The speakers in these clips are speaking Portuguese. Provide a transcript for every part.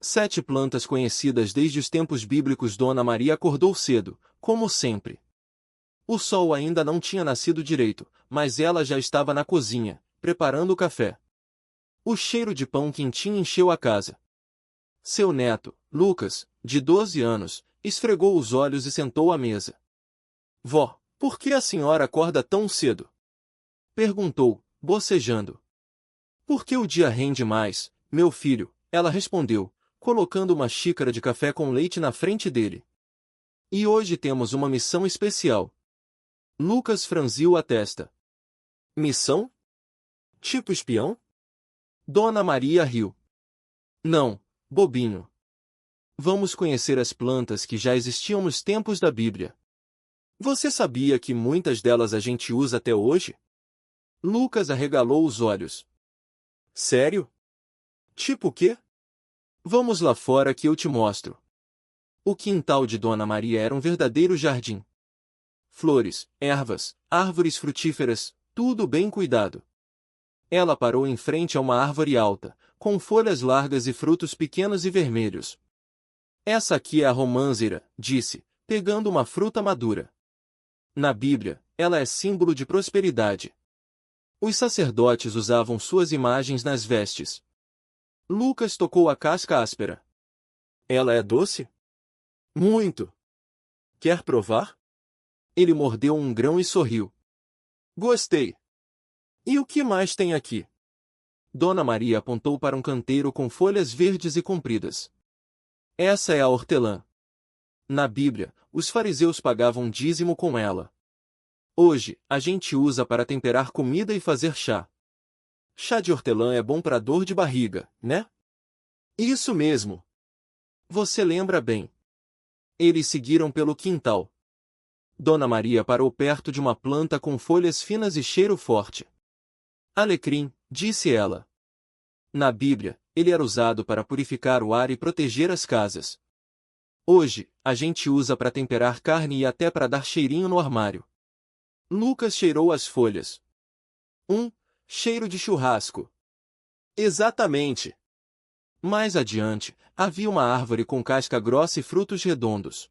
7 plantas conhecidas desde os tempos bíblicos. Dona Maria acordou cedo, como sempre. O sol ainda não tinha nascido direito, mas ela já estava na cozinha, preparando o café. O cheiro de pão quentinho encheu a casa. Seu neto, Lucas, de 12 anos, esfregou os olhos e sentou à mesa. Vó, por que a senhora acorda tão cedo? Perguntou, bocejando. Porque o dia rende mais, meu filho, ela respondeu, colocando uma xícara de café com leite na frente dele. E hoje temos uma missão especial. Lucas franziu a testa. Missão? Tipo espião? Dona Maria riu. Não, bobinho. Vamos conhecer as plantas que já existiam nos tempos da Bíblia. Você sabia que muitas delas a gente usa até hoje? Lucas arregalou os olhos. Sério? Tipo o quê? Vamos lá fora que eu te mostro. O quintal de Dona Maria era um verdadeiro jardim. Flores, ervas, árvores frutíferas, tudo bem cuidado. Ela parou em frente a uma árvore alta, com folhas largas e frutos pequenos e vermelhos. Essa aqui é a românzera, disse, pegando uma fruta madura. Na Bíblia, ela é símbolo de prosperidade. Os sacerdotes usavam suas imagens nas vestes. Lucas tocou a casca áspera. Ela é doce? Muito. Quer provar? Ele mordeu um grão e sorriu. Gostei. E o que mais tem aqui? Dona Maria apontou para um canteiro com folhas verdes e compridas. Essa é a hortelã. Na Bíblia, os fariseus pagavam dízimo com ela. Hoje, a gente usa para temperar comida e fazer chá. Chá de hortelã é bom para dor de barriga, né? Isso mesmo. Você lembra bem. Eles seguiram pelo quintal. Dona Maria parou perto de uma planta com folhas finas e cheiro forte. Alecrim, disse ela. Na Bíblia, ele era usado para purificar o ar e proteger as casas. Hoje, a gente usa para temperar carne e até para dar cheirinho no armário. Lucas cheirou as folhas. Cheiro de churrasco. Exatamente. Mais adiante, havia uma árvore com casca grossa e frutos redondos.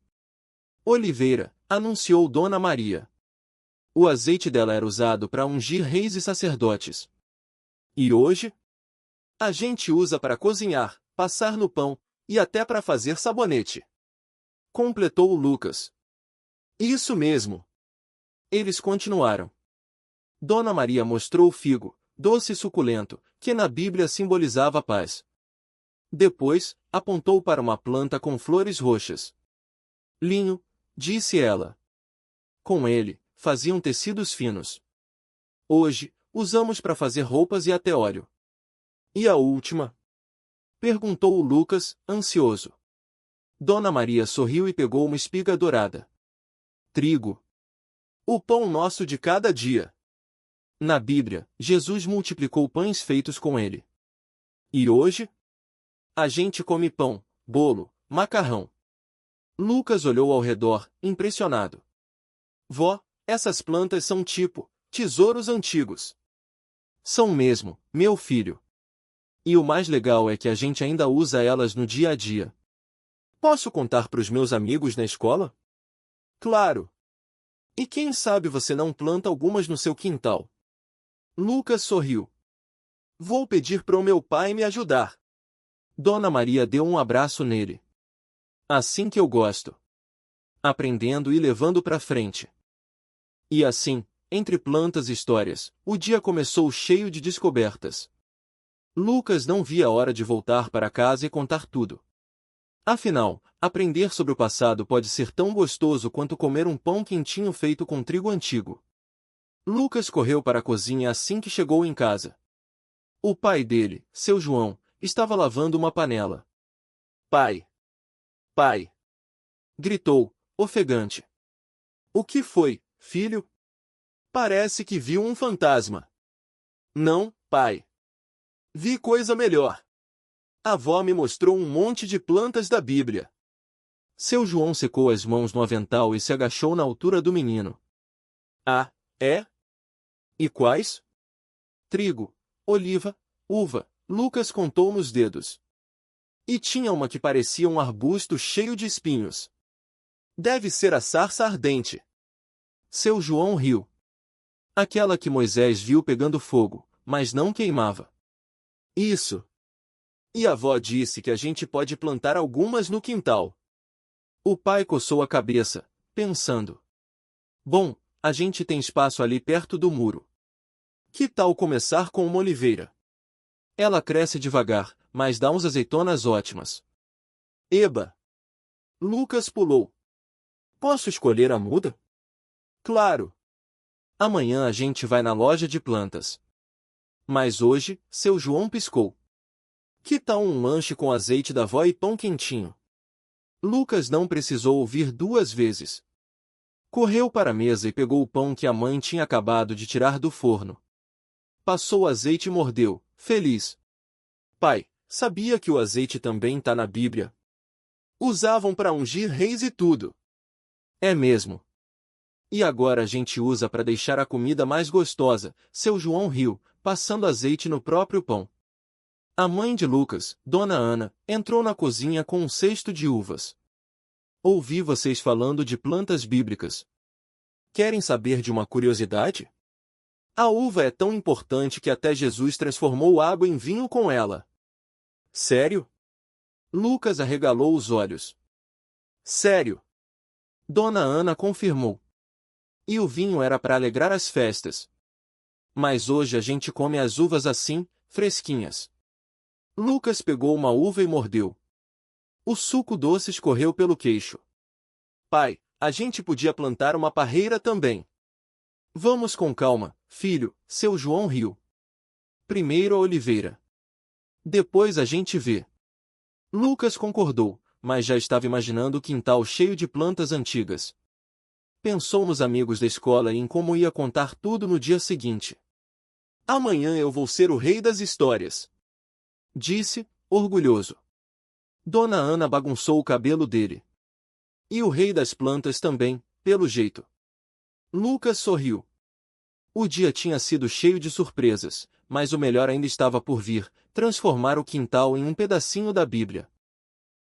Oliveira, anunciou Dona Maria. O azeite dela era usado para ungir reis e sacerdotes. E hoje? A gente usa para cozinhar, passar no pão, e até para fazer sabonete. Completou Lucas. Isso mesmo. Eles continuaram. Dona Maria mostrou o figo, doce e suculento, que na Bíblia simbolizava a paz. Depois, apontou para uma planta com flores roxas. Linho, disse ela. Com ele, faziam tecidos finos. Hoje, usamos para fazer roupas e até óleo. E a última? Perguntou Lucas, ansioso. Dona Maria sorriu e pegou uma espiga dourada. Trigo. O pão nosso de cada dia. Na Bíblia, Jesus multiplicou pães feitos com ele. E hoje? A gente come pão, bolo, macarrão. Lucas olhou ao redor, impressionado. Vó, essas plantas são tipo tesouros antigos. São mesmo, meu filho. E o mais legal é que a gente ainda usa elas no dia a dia. Posso contar para os meus amigos na escola? Claro. E quem sabe você não planta algumas no seu quintal? Lucas sorriu. Vou pedir para o meu pai me ajudar. Dona Maria deu um abraço nele. Assim que eu gosto. Aprendendo e levando para frente. E assim, entre plantas e histórias, o dia começou cheio de descobertas. Lucas não via a hora de voltar para casa e contar tudo. Afinal, aprender sobre o passado pode ser tão gostoso quanto comer um pão quentinho feito com trigo antigo. Lucas correu para a cozinha assim que chegou em casa. O pai dele, seu João, estava lavando uma panela. Pai! Pai! Gritou, ofegante. O que foi, filho? Parece que viu um fantasma. Não, pai. Vi coisa melhor. A avó me mostrou um monte de plantas da Bíblia. Seu João secou as mãos no avental e se agachou na altura do menino. Ah, é? E quais? Trigo, oliva, uva, Lucas contou nos dedos. E tinha uma que parecia um arbusto cheio de espinhos. Deve ser a sarça ardente. Seu João riu. Aquela que Moisés viu pegando fogo, mas não queimava. Isso. E a avó disse que a gente pode plantar algumas no quintal. O pai coçou a cabeça, pensando. Bom, a gente tem espaço ali perto do muro. Que tal começar com uma oliveira? Ela cresce devagar, mas dá uns azeitonas ótimas. Eba! Lucas pulou. Posso escolher a muda? Claro! Amanhã a gente vai na loja de plantas. Mas hoje, seu João piscou. Que tal um lanche com azeite da vó e pão quentinho? Lucas não precisou ouvir duas vezes. Correu para a mesa e pegou o pão que a mãe tinha acabado de tirar do forno. Passou o azeite e mordeu, feliz. Pai, sabia que o azeite também tá na Bíblia? Usavam para ungir reis e tudo. É mesmo. E agora a gente usa para deixar a comida mais gostosa, seu João riu, passando azeite no próprio pão. A mãe de Lucas, Dona Ana, entrou na cozinha com um cesto de uvas. Ouvi vocês falando de plantas bíblicas. Querem saber de uma curiosidade? A uva é tão importante que até Jesus transformou água em vinho com ela. Sério? Lucas arregalou os olhos. Sério? Dona Ana confirmou. E o vinho era para alegrar as festas. Mas hoje a gente come as uvas assim, fresquinhas. Lucas pegou uma uva e mordeu. O suco doce escorreu pelo queixo. Pai, a gente podia plantar uma parreira também. Vamos com calma, filho, seu João riu. Primeiro a oliveira. Depois a gente vê. Lucas concordou, mas já estava imaginando o quintal cheio de plantas antigas. Pensou nos amigos da escola e em como ia contar tudo no dia seguinte. Amanhã eu vou ser o rei das histórias. Disse, orgulhoso. Dona Ana bagunçou o cabelo dele. E o rei das plantas também, pelo jeito. Lucas sorriu. O dia tinha sido cheio de surpresas, mas o melhor ainda estava por vir, transformar o quintal em um pedacinho da Bíblia.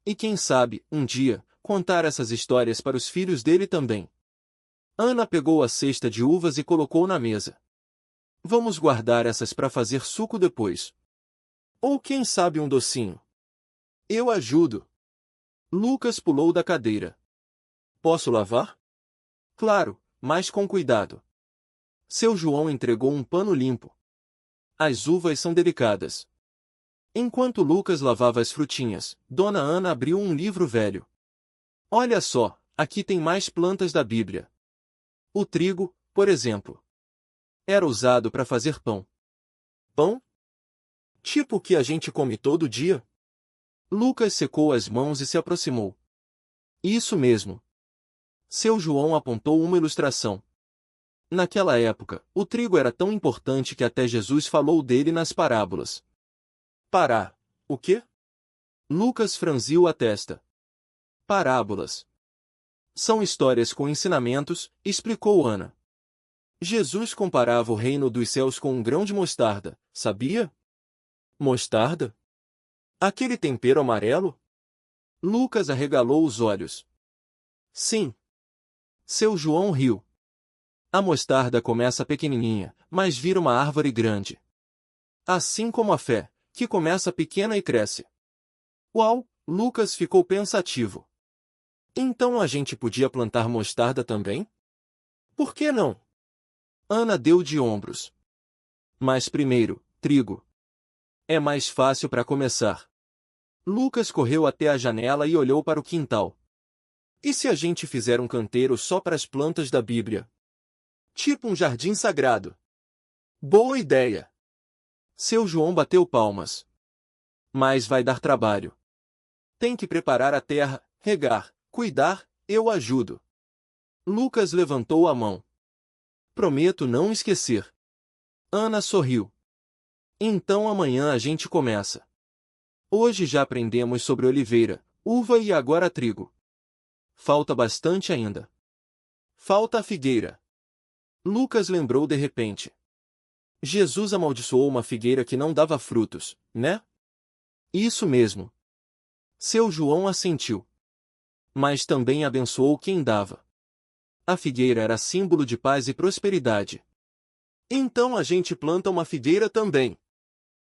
E quem sabe, um dia, contar essas histórias para os filhos dele também. Ana pegou a cesta de uvas e colocou na mesa. Vamos guardar essas para fazer suco depois. Ou quem sabe um docinho. Eu ajudo. Lucas pulou da cadeira. Posso lavar? Claro, mas com cuidado. Seu João entregou um pano limpo. As uvas são delicadas. Enquanto Lucas lavava as frutinhas, Dona Ana abriu um livro velho. Olha só, aqui tem mais plantas da Bíblia. O trigo, por exemplo, era usado para fazer pão. Pão? Tipo o que a gente come todo dia? Lucas secou as mãos e se aproximou. Isso mesmo. Seu João apontou uma ilustração. Naquela época, o trigo era tão importante que até Jesus falou dele nas parábolas. Pará. O quê? Lucas franziu a testa. Parábolas. São histórias com ensinamentos, explicou Ana. Jesus comparava o reino dos céus com um grão de mostarda, sabia? Mostarda? Aquele tempero amarelo? Lucas arregalou os olhos. Sim. Seu João riu. A mostarda começa pequenininha, mas vira uma árvore grande. Assim como a fé, que começa pequena e cresce. Uau, Lucas ficou pensativo. Então a gente podia plantar mostarda também? Por que não? Ana deu de ombros. Mas primeiro, trigo. É mais fácil para começar. Lucas correu até a janela e olhou para o quintal. E se a gente fizer um canteiro só para as plantas da Bíblia? Tipo um jardim sagrado. Boa ideia! Seu João bateu palmas. Mas vai dar trabalho. Tem que preparar a terra, regar, cuidar, eu ajudo. Lucas levantou a mão. Prometo não esquecer. Ana sorriu. Então amanhã a gente começa. Hoje já aprendemos sobre oliveira, uva e agora trigo. Falta bastante ainda. Falta a figueira. Lucas lembrou de repente. Jesus amaldiçoou uma figueira que não dava frutos, né? Isso mesmo. Seu João assentiu. Mas também abençoou quem dava. A figueira era símbolo de paz e prosperidade. Então a gente planta uma figueira também.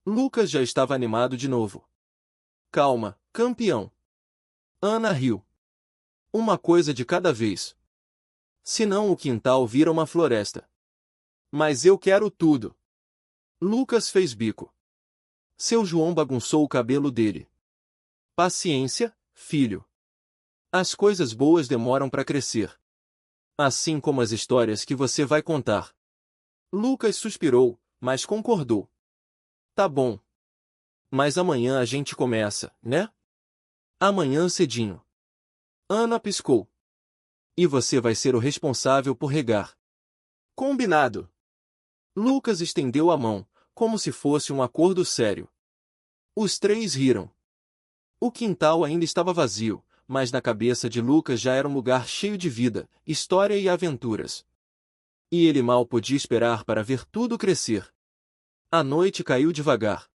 Lucas já estava animado de novo. Calma, campeão. Ana riu. Uma coisa de cada vez. Senão o quintal vira uma floresta. Mas eu quero tudo. Lucas fez bico. Seu João bagunçou o cabelo dele. Paciência, filho. As coisas boas demoram para crescer. Assim como as histórias que você vai contar. Lucas suspirou, mas concordou. Tá bom. Mas amanhã a gente começa, né? Amanhã cedinho. Ana piscou. E você vai ser o responsável por regar. Combinado. Lucas estendeu a mão, como se fosse um acordo sério. Os três riram. O quintal ainda estava vazio, mas na cabeça de Lucas já era um lugar cheio de vida, história e aventuras. E ele mal podia esperar para ver tudo crescer. A noite caiu devagar.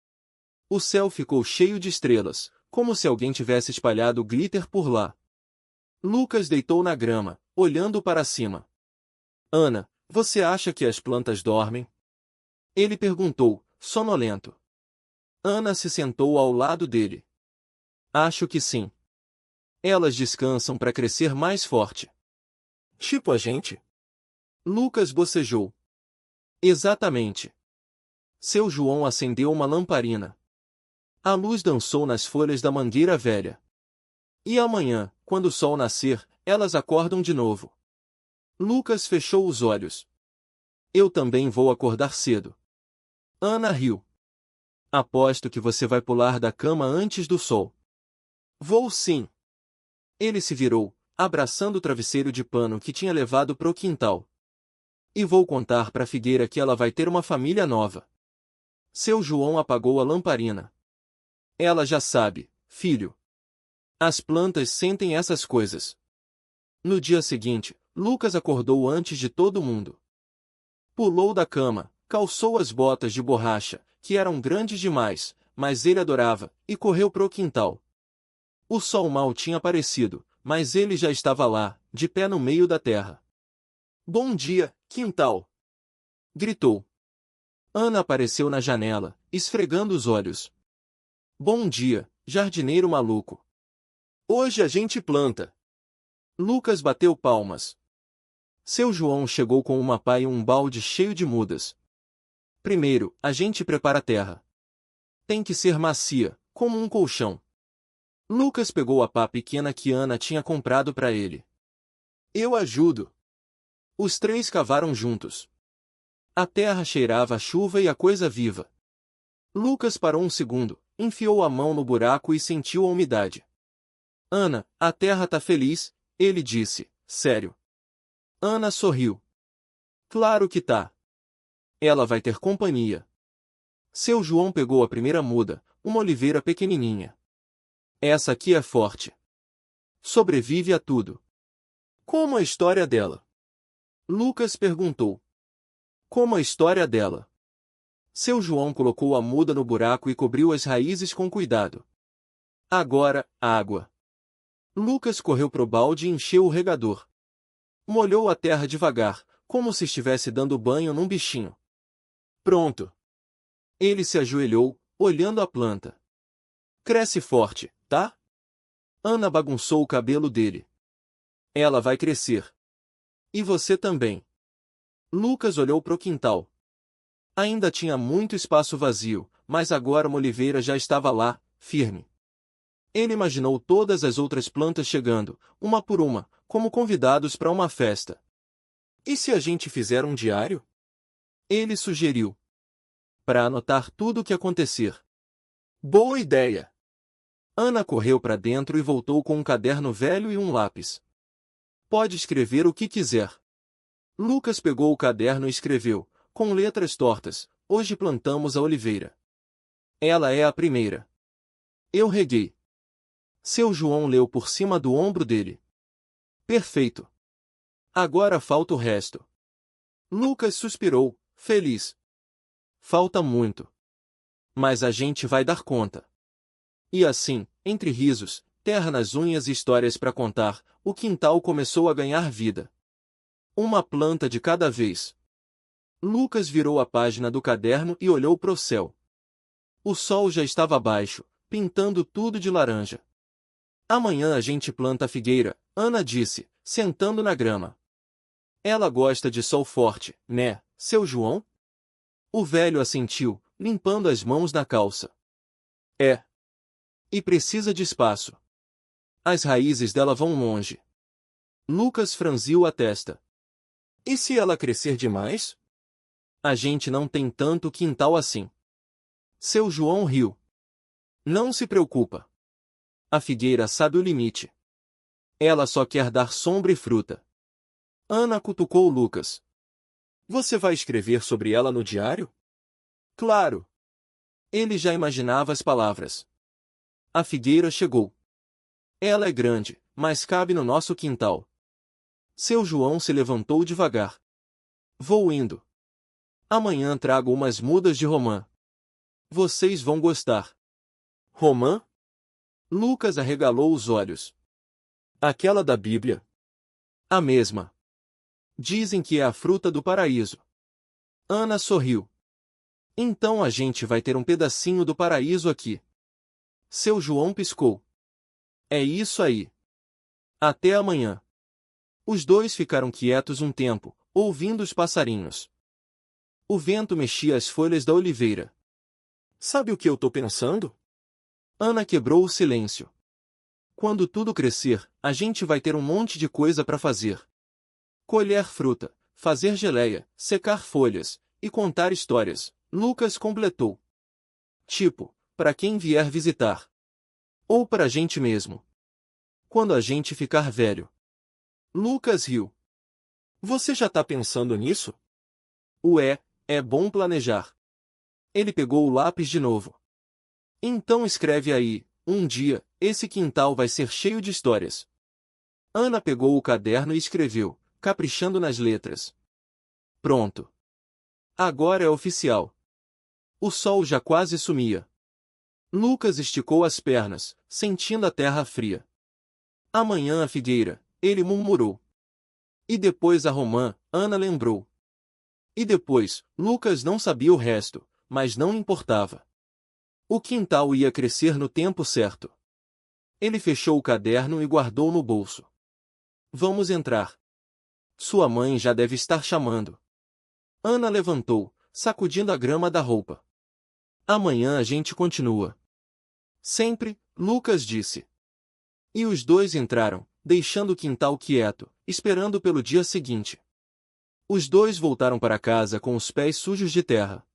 O céu ficou cheio de estrelas, como se alguém tivesse espalhado glitter por lá. Lucas deitou na grama, olhando para cima. Ana, você acha que as plantas dormem? Ele perguntou, sonolento. Ana se sentou ao lado dele. Acho que sim. Elas descansam para crescer mais forte. Tipo a gente? Lucas bocejou. Exatamente. Seu João acendeu uma lamparina. A luz dançou nas folhas da mangueira velha. E amanhã, quando o sol nascer, elas acordam de novo. Lucas fechou os olhos. Eu também vou acordar cedo. Ana riu. Aposto que você vai pular da cama antes do sol. Vou sim. Ele se virou, abraçando o travesseiro de pano que tinha levado pro quintal. E vou contar pra figueira que ela vai ter uma família nova. Seu João apagou a lamparina. Ela já sabe, filho. As plantas sentem essas coisas. No dia seguinte, Lucas acordou antes de todo mundo. Pulou da cama, calçou as botas de borracha, que eram grandes demais, mas ele adorava, e correu pro quintal. O sol mal tinha aparecido, mas ele já estava lá, de pé no meio da terra. Bom dia, quintal! Gritou. Ana apareceu na janela, esfregando os olhos. Bom dia, jardineiro maluco. Hoje a gente planta. Lucas bateu palmas. Seu João chegou com uma pá e um balde cheio de mudas. Primeiro, a gente prepara a terra. Tem que ser macia, como um colchão. Lucas pegou a pá pequena que Ana tinha comprado para ele. Eu ajudo. Os três cavaram juntos. A terra cheirava a chuva e a coisa viva. Lucas parou um segundo, enfiou a mão no buraco e sentiu a umidade. Ana, a terra tá feliz, ele disse, sério. Ana sorriu. Claro que tá. Ela vai ter companhia. Seu João pegou a primeira muda, uma oliveira pequenininha. Essa aqui é forte. Sobrevive a tudo. Como a história dela? Lucas perguntou. Como a história dela? Seu João colocou a muda no buraco e cobriu as raízes com cuidado. Agora, água. Lucas correu pro balde e encheu o regador. Molhou a terra devagar, como se estivesse dando banho num bichinho. Pronto. Ele se ajoelhou, olhando a planta. Cresce forte, tá? Ana bagunçou o cabelo dele. Ela vai crescer. E você também. Lucas olhou pro quintal. Ainda tinha muito espaço vazio, mas agora uma oliveira já estava lá, firme. Ele imaginou todas as outras plantas chegando, uma por uma, como convidados para uma festa. E se a gente fizer um diário? Ele sugeriu. Para anotar tudo o que acontecer. Boa ideia! Ana correu para dentro e voltou com um caderno velho e um lápis. Pode escrever o que quiser. Lucas pegou o caderno e escreveu, com letras tortas, hoje plantamos a oliveira. Ela é a primeira. Eu reguei. Seu João leu por cima do ombro dele. Perfeito. Agora falta o resto. Lucas suspirou, feliz. Falta muito. Mas a gente vai dar conta. E assim, Entre risos, terra nas unhas e histórias para contar, o quintal começou a ganhar vida. Uma planta de cada vez. Lucas virou a página do caderno e olhou para o céu. O sol já estava baixo, pintando tudo de laranja. Amanhã a gente planta a figueira, Ana disse, sentando na grama. Ela gosta de sol forte, né, seu João? O velho assentiu, limpando as mãos na calça. É. E precisa de espaço. As raízes dela vão longe. Lucas franziu a testa. E se ela crescer demais? A gente não tem tanto quintal assim. Seu João riu. Não se preocupa. A figueira sabe o limite. Ela só quer dar sombra e fruta. Ana cutucou Lucas. Você vai escrever sobre ela no diário? Claro. Ele já imaginava as palavras. A figueira chegou. Ela é grande, mas cabe no nosso quintal. Seu João se levantou devagar. Vou indo. Amanhã trago umas mudas de romã. Vocês vão gostar. Romã? Lucas arregalou os olhos. Aquela da Bíblia? A mesma. Dizem que é a fruta do paraíso. Ana sorriu. Então a gente vai ter um pedacinho do paraíso aqui. Seu João piscou. É isso aí. Até amanhã. Os dois ficaram quietos um tempo, ouvindo os passarinhos. O vento mexia as folhas da oliveira. Sabe o que eu tô pensando? Ana quebrou o silêncio. Quando tudo crescer, a gente vai ter um monte de coisa para fazer. Colher fruta, fazer geleia, secar folhas e contar histórias, Lucas completou. Tipo, para quem vier visitar. Ou para a gente mesmo. Quando a gente ficar velho. Lucas riu. Você já tá pensando nisso? É bom planejar. Ele pegou o lápis de novo. Então escreve aí, um dia, esse quintal vai ser cheio de histórias. Ana pegou o caderno e escreveu, caprichando nas letras. Pronto. Agora é oficial. O sol já quase sumia. Lucas esticou as pernas, sentindo a terra fria. Amanhã a figueira, ele murmurou. E depois a romã, Ana lembrou. E depois, Lucas não sabia o resto, mas não importava. O quintal ia crescer no tempo certo. Ele fechou o caderno e guardou no bolso. Vamos entrar. Sua mãe já deve estar chamando. Ana levantou, sacudindo a grama da roupa. Amanhã a gente continua. Sempre, Lucas disse. E os dois entraram, deixando o quintal quieto, esperando pelo dia seguinte. Os dois voltaram para casa com os pés sujos de terra.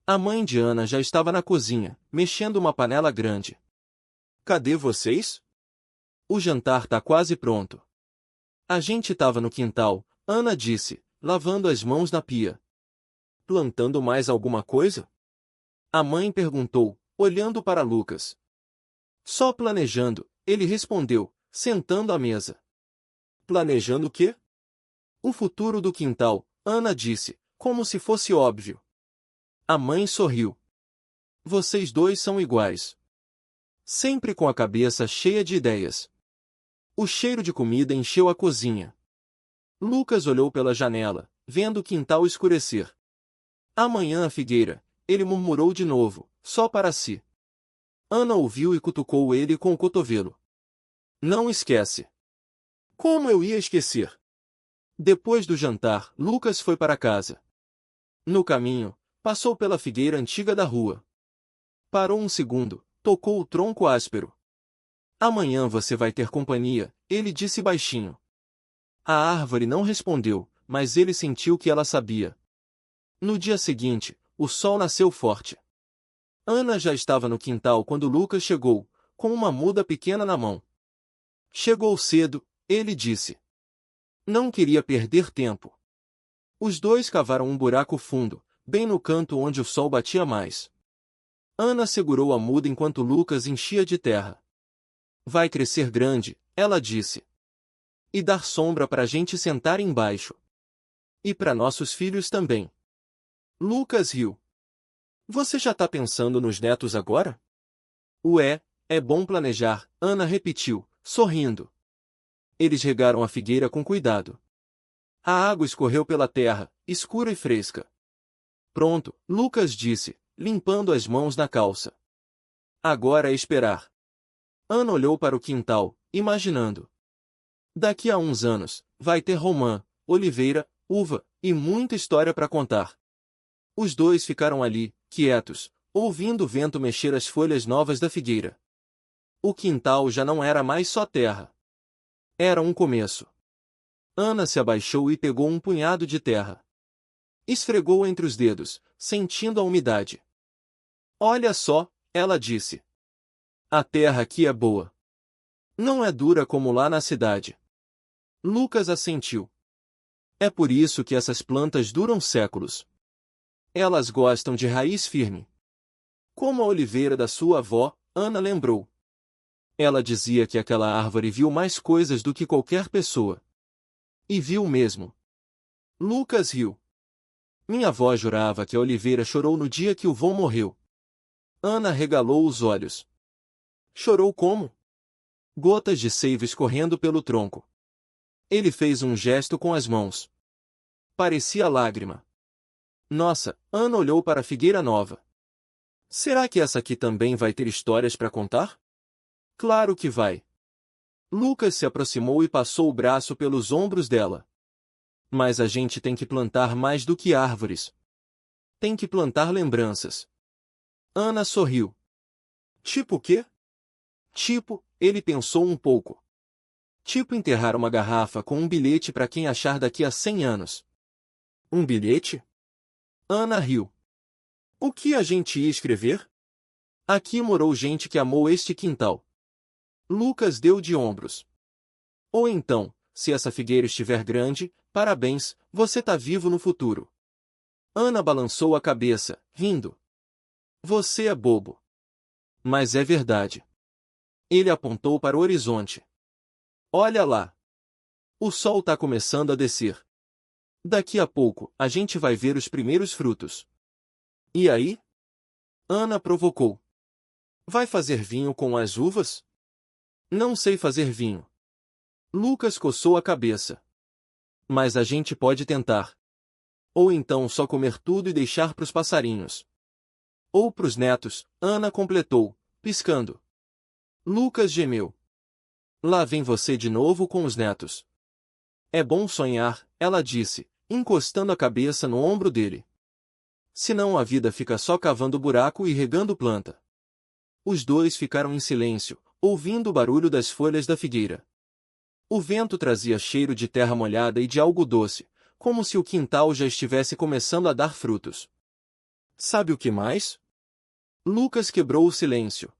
A mãe de Ana já estava na cozinha, mexendo uma panela grande. Cadê vocês? O jantar tá quase pronto. A gente estava no quintal, Ana disse, lavando as mãos na pia. Plantando mais alguma coisa? A mãe perguntou, olhando para Lucas. Só planejando, ele respondeu, sentando à mesa. Planejando o quê? O futuro do quintal, Ana disse, como se fosse óbvio. A mãe sorriu. Vocês dois são iguais. Sempre com a cabeça cheia de ideias. O cheiro de comida encheu a cozinha. Lucas olhou pela janela, vendo o quintal escurecer. Amanhã a figueira, ele murmurou de novo, só para si. Ana ouviu e cutucou ele com o cotovelo. Não esquece. Como eu ia esquecer? Depois do jantar, Lucas foi para casa. No caminho, passou pela figueira antiga da rua. Parou um segundo, tocou o tronco áspero. Amanhã você vai ter companhia, ele disse baixinho. A árvore não respondeu, mas ele sentiu que ela sabia. No dia seguinte, o sol nasceu forte. Ana já estava no quintal quando Lucas chegou, com uma muda pequena na mão. Chegou cedo, ele disse. Não queria perder tempo. Os dois cavaram um buraco fundo, bem no canto onde o sol batia mais. Ana segurou a muda enquanto Lucas enchia de terra. Vai crescer grande, ela disse. E dar sombra para a gente sentar embaixo. E para nossos filhos também. Lucas riu. Você já tá pensando nos netos agora? É bom planejar, Ana repetiu, sorrindo. Eles regaram a figueira com cuidado. A água escorreu pela terra, escura e fresca. Pronto, Lucas disse, limpando as mãos na calça. Agora é esperar. Ana olhou para o quintal, imaginando. Daqui a uns anos, vai ter romã, oliveira, uva, e muita história para contar. Os dois ficaram ali, quietos, ouvindo o vento mexer as folhas novas da figueira. O quintal já não era mais só terra. Era um começo. Ana se abaixou e pegou um punhado de terra. Esfregou entre os dedos, sentindo a umidade. Olha só, ela disse. A terra aqui é boa. Não é dura como lá na cidade. Lucas assentiu. É por isso que essas plantas duram séculos. Elas gostam de raiz firme. Como a oliveira da sua avó, Ana lembrou. Ela dizia que aquela árvore viu mais coisas do que qualquer pessoa. E viu mesmo. Lucas riu. Minha avó jurava que a oliveira chorou no dia que o vô morreu. Ana regalou os olhos. Chorou como? Gotas de seiva escorrendo pelo tronco. Ele fez um gesto com as mãos. Parecia lágrima. Nossa, Ana olhou para a figueira nova. Será que essa aqui também vai ter histórias para contar? Claro que vai. Lucas se aproximou e passou o braço pelos ombros dela. Mas a gente tem que plantar mais do que árvores. Tem que plantar lembranças. Ana sorriu. Tipo o quê? Tipo, ele pensou um pouco. Tipo enterrar uma garrafa com um bilhete para quem achar daqui a 100 anos. Um bilhete? Ana riu. O que a gente ia escrever? Aqui morou gente que amou este quintal. Lucas deu de ombros. Ou então, se essa figueira estiver grande, parabéns, você tá vivo no futuro. Ana balançou a cabeça, rindo. Você é bobo. Mas é verdade. Ele apontou para o horizonte. Olha lá. O sol tá começando a descer. Daqui a pouco, a gente vai ver os primeiros frutos. E aí? Ana provocou. Vai fazer vinho com as uvas? Não sei fazer vinho. Lucas coçou a cabeça. Mas a gente pode tentar. Ou então só comer tudo e deixar pros passarinhos. Ou pros netos, Ana completou, piscando. Lucas gemeu. Lá vem você de novo com os netos. É bom sonhar, ela disse, encostando a cabeça no ombro dele. Senão a vida fica só cavando buraco e regando planta. Os dois ficaram em silêncio, ouvindo o barulho das folhas da figueira. O vento trazia cheiro de terra molhada e de algo doce, como se o quintal já estivesse começando a dar frutos. Sabe o que mais? Lucas quebrou o silêncio.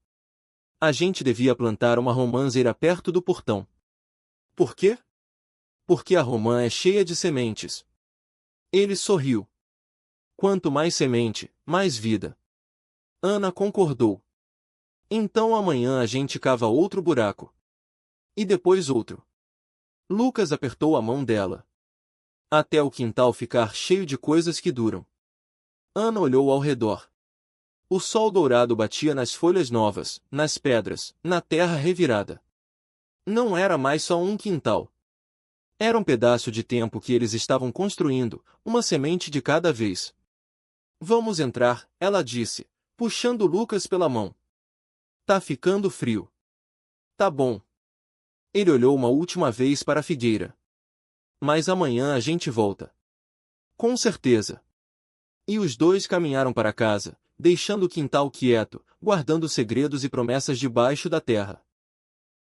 A gente devia plantar uma romãzeira perto do portão. Por quê? Porque a romã é cheia de sementes. Ele sorriu. Quanto mais semente, mais vida. Ana concordou. Então amanhã a gente cava outro buraco. E depois outro. Lucas apertou a mão dela. Até o quintal ficar cheio de coisas que duram. Ana olhou ao redor. O sol dourado batia nas folhas novas, nas pedras, na terra revirada. Não era mais só um quintal. Era um pedaço de tempo que eles estavam construindo, uma semente de cada vez. Vamos entrar, ela disse, puxando Lucas pela mão. Tá ficando frio. Tá bom. Ele olhou uma última vez para a figueira. Mas amanhã a gente volta. Com certeza. E os dois caminharam para casa, deixando o quintal quieto, guardando segredos e promessas debaixo da terra.